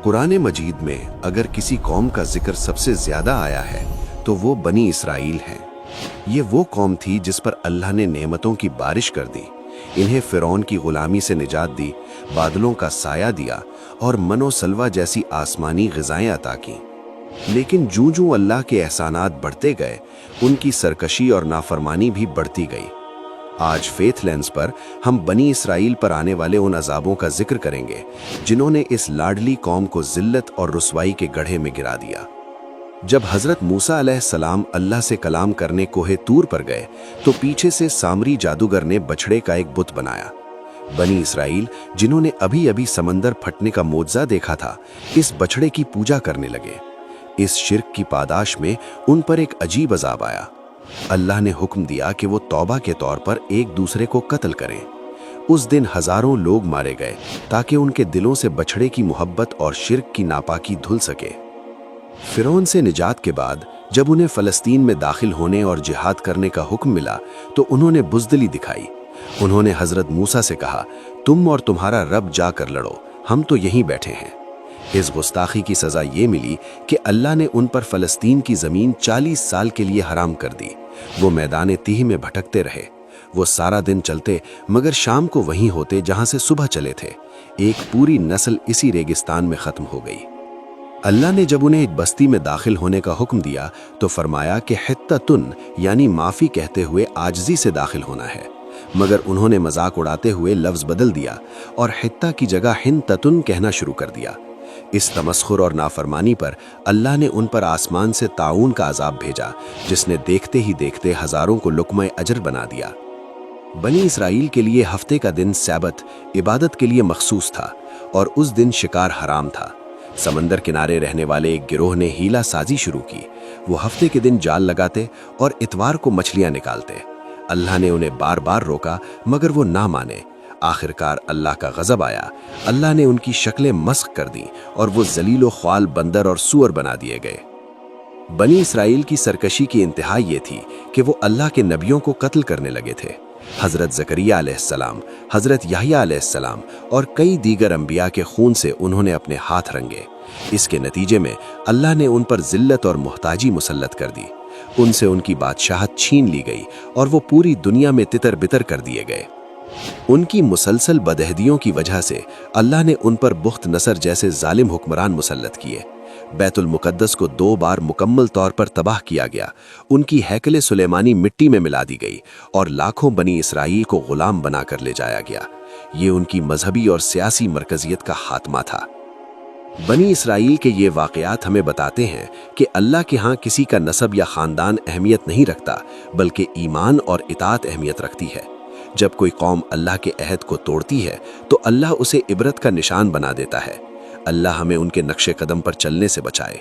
कुरान मजीद में अगर किसी कौम का जिक्र सबसे ज्यादा आया है तो वो बनी इसराइल है। ये वो कौम थी जिस पर अल्लाह ने नेमतों की बारिश कर दी, इन्हें फिरौन की गुलामी से निजात दी, बादलों का साया दिया और मनो सलवा जैसी आसमानी ग़िज़ाएं अता की। लेकिन जूं-जूं अल्लाह के एहसानात बढ़ते गए, उनकी सरकशी और नाफरमानी भी बढ़ती गई। आज फेथ लेंस पर हम बनी इसराइल पर आने वाले उन अजाबों का जिक्र करेंगे जिन्होंने इस लाडली कौम को जिल्लत और रुसवाई के गड्ढे में गिरा दिया। जब हजरत मूसा अलैहिस्सलाम अल्लाह से कलाम करने कोहे तूर पर गए तो पीछे से सामरी जादूगर ने बछड़े का एक बुत बनाया। बनी इसराइल, जिन्होंने अभी अभी समंदर फटने का मोज़ा देखा था, इस बछड़े की पूजा करने लगे। इस शिर्क की पादाश में उन पर एक अजीब अजाब आया। अल्लाह ने हुक्म दिया कि वो तौबा के तौर पर एक दूसरे को कत्ल करें। उस दिन हजारों लोग मारे गए ताकि उनके दिलों से बछड़े की मोहब्बत और शिर्क की नापाकी धुल सके। फिरौन से निजात के बाद जब उन्हें फ़लस्तीन में दाखिल होने और जिहाद करने का हुक्म मिला तो उन्होंने बुज़दिली दिखाई। उन्होंने हज़रत मूसा से कहा, तुम और तुम्हारा रब जाकर लड़ो, हम तो यहीं बैठे हैं। इस गुस्ताखी की सज़ा ये मिली कि अल्लाह ने उन पर फ़लस्तीन की ज़मीन 40 साल के लिए हराम कर दी। वो मैदान तीह में भटकते रहे। वो सारा दिन चलते मगर शाम को वहीं होते जहाँ से सुबह चले थे। एक पूरी नस्ल इसी रेगिस्तान में ख़त्म हो गई। अल्लाह ने जब उन्हें एक बस्ती में दाखिल होने का हुक्म दिया तो फरमाया कि हित्ततुन यानी माफ़ी कहते हुए आजिज़ी से दाखिल होना है, मगर उन्होंने मजाक उड़ाते हुए लफ्ज़ बदल दिया और हित्ता की जगह हिंततुन कहना शुरू कर दिया। इस तमस्खुर और नाफरमानी पर अल्लाह ने उन पर आसमान से ताऊन का अजाब भेजा, जिसने देखते ही देखते हज़ारों को लुक़्मा अजर बना दिया। बनी इसराइल के लिए हफ्ते का दिन सैबत इबादत के लिए मखसूस था और उस दिन शिकार हराम था। समंदर किनारे रहने वाले एक गिरोह ने हीला साजी शुरू की। वो हफ्ते के दिन जाल लगाते और इतवार को मछलियां निकालते। अल्लाह ने उन्हें बार बार रोका मगर वो ना माने। आखिरकार अल्लाह का गज़ब आया। अल्लाह ने उनकी शक्लें मस्ख कर दी और वो जलीलो ख्वाल बंदर और सूअर बना दिए गए। बनी इसराइल की सरकशी की इंतहा ये थी कि वो अल्लाह के नबियों को कत्ल करने लगे थे। हज़रत ज़करिया अलैहिस्सलाम, हज़रत याहया अलैहिस्सलाम और कई दीगर अंबिया के खून से उन्होंने अपने हाथ रंगे। इसके नतीजे में अल्लाह ने उन पर जिल्लत और मुहताजी मुसल्लत कर दी। उनसे उनकी बादशाहत छीन ली गई और वो पूरी दुनिया में तितर बितर कर दिए गए। उनकी मुसलसल बदहदियों की वजह से अल्लाह ने उन पर बुख्त नसर जैसे जालिम हुक्मरान मुसल्लत किए। बैतुल मुकद्दस को 2 बार मुकम्मल तौर पर तबाह किया गया। उनकी हैकले सुलेमानी मिट्टी में मिला दी गई और लाखों बनी इसराइल को गुलाम बनाकर ले जाया गया। ये उनकी मजहबी और सियासी मरकजियत का खात्मा था। बनी इसराइल के ये वाक़यात हमें बताते हैं कि अल्लाह के यहाँ किसी का नसब या ख़ानदान अहमियत नहीं रखता, बल्कि ईमान और इताअत अहमियत रखती है। जब कोई कौम अल्लाह के अहद को तोड़ती है तो अल्लाह उसे इबरत का निशान बना देता है। अल्लाह हमें उनके नक्शे कदम पर चलने से बचाए।